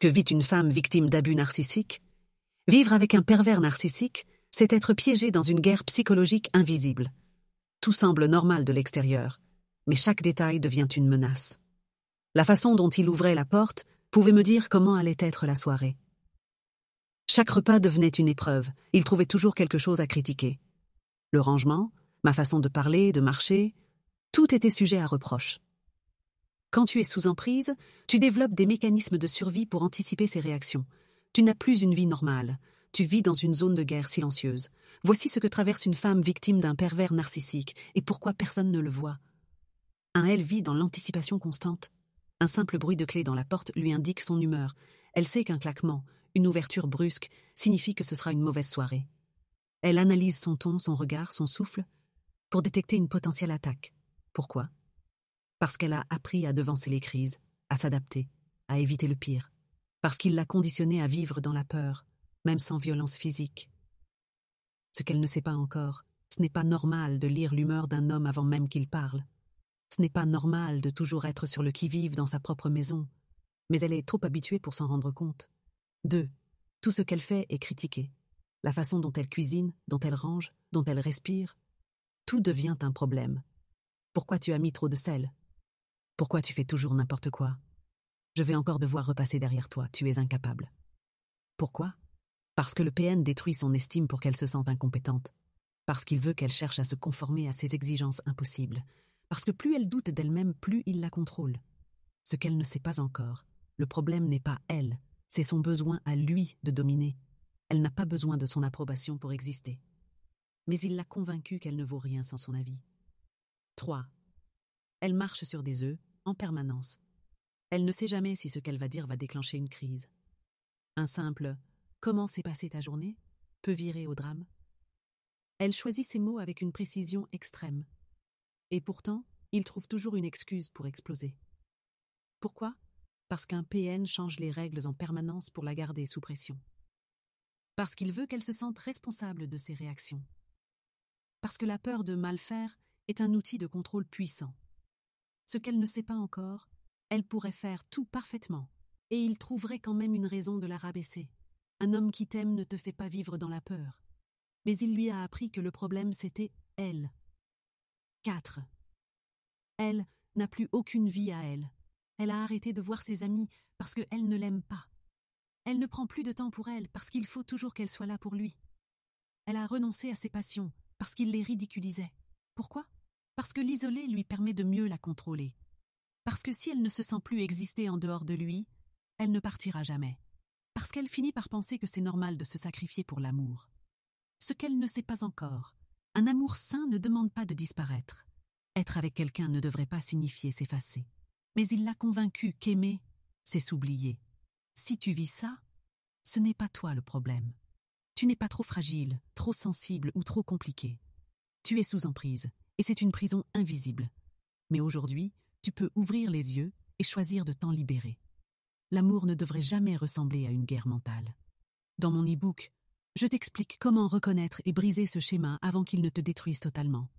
Ce que vit une femme victime d'abus narcissiques, vivre avec un pervers narcissique, c'est être piégé dans une guerre psychologique invisible. Tout semble normal de l'extérieur, mais chaque détail devient une menace. La façon dont il ouvrait la porte pouvait me dire comment allait être la soirée. Chaque repas devenait une épreuve, il trouvait toujours quelque chose à critiquer. Le rangement, ma façon de parler, de marcher, tout était sujet à reproche. Quand tu es sous emprise, tu développes des mécanismes de survie pour anticiper ces réactions. Tu n'as plus une vie normale, tu vis dans une zone de guerre silencieuse. Voici ce que traverse une femme victime d'un pervers narcissique et pourquoi personne ne le voit. Elle vit dans l'anticipation constante. Un simple bruit de clé dans la porte lui indique son humeur. Elle sait qu'un claquement, une ouverture brusque, signifie que ce sera une mauvaise soirée. Elle analyse son ton, son regard, son souffle, pour détecter une potentielle attaque. Pourquoi ? Parce qu'elle a appris à devancer les crises, à s'adapter, à éviter le pire. Parce qu'il l'a conditionnée à vivre dans la peur, même sans violence physique. Ce qu'elle ne sait pas encore, ce n'est pas normal de lire l'humeur d'un homme avant même qu'il parle. Ce n'est pas normal de toujours être sur le qui-vive dans sa propre maison, mais elle est trop habituée pour s'en rendre compte. 2. Tout ce qu'elle fait est critiqué. La façon dont elle cuisine, dont elle range, dont elle respire, tout devient un problème. Pourquoi tu as mis trop de sel ? Pourquoi tu fais toujours n'importe quoi ? Je vais encore devoir repasser derrière toi, tu es incapable. Pourquoi ? Parce que le PN détruit son estime pour qu'elle se sente incompétente. Parce qu'il veut qu'elle cherche à se conformer à ses exigences impossibles. Parce que plus elle doute d'elle-même, plus il la contrôle. Ce qu'elle ne sait pas encore, le problème n'est pas elle, c'est son besoin à lui de dominer. Elle n'a pas besoin de son approbation pour exister. Mais il l'a convaincue qu'elle ne vaut rien sans son avis. 3. Elle marche sur des œufs, en permanence. Elle ne sait jamais si ce qu'elle va dire va déclencher une crise. Un simple « Comment s'est passée ta journée ?» peut virer au drame. Elle choisit ses mots avec une précision extrême. Et pourtant, il trouve toujours une excuse pour exploser. Pourquoi ? Parce qu'un PN change les règles en permanence pour la garder sous pression. Parce qu'il veut qu'elle se sente responsable de ses réactions. Parce que la peur de mal faire est un outil de contrôle puissant. Ce qu'elle ne sait pas encore, elle pourrait faire tout parfaitement, et il trouverait quand même une raison de la rabaisser. Un homme qui t'aime ne te fait pas vivre dans la peur. Mais il lui a appris que le problème c'était elle. 4. Elle n'a plus aucune vie à elle. Elle a arrêté de voir ses amis parce qu'elle ne l'aime pas. Elle ne prend plus de temps pour elle parce qu'il faut toujours qu'elle soit là pour lui. Elle a renoncé à ses passions parce qu'il les ridiculisait. Pourquoi ? Parce que l'isoler lui permet de mieux la contrôler. Parce que si elle ne se sent plus exister en dehors de lui, elle ne partira jamais. Parce qu'elle finit par penser que c'est normal de se sacrifier pour l'amour. Ce qu'elle ne sait pas encore, un amour sain ne demande pas de disparaître. Être avec quelqu'un ne devrait pas signifier s'effacer. Mais il l'a convaincue qu'aimer, c'est s'oublier. Si tu vis ça, ce n'est pas toi le problème. Tu n'es pas trop fragile, trop sensible ou trop compliqué. Tu es sous emprise, et c'est une prison invisible. Mais aujourd'hui, tu peux ouvrir les yeux et choisir de t'en libérer. L'amour ne devrait jamais ressembler à une guerre mentale. Dans mon e-book, je t'explique comment reconnaître et briser ce schéma avant qu'il ne te détruise totalement.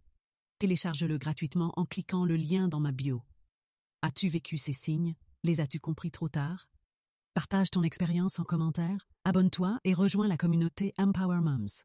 Télécharge-le gratuitement en cliquant le lien dans ma bio. As-tu vécu ces signes ? Les as-tu compris trop tard ? Partage ton expérience en commentaire, abonne-toi et rejoins la communauté Empower Moms.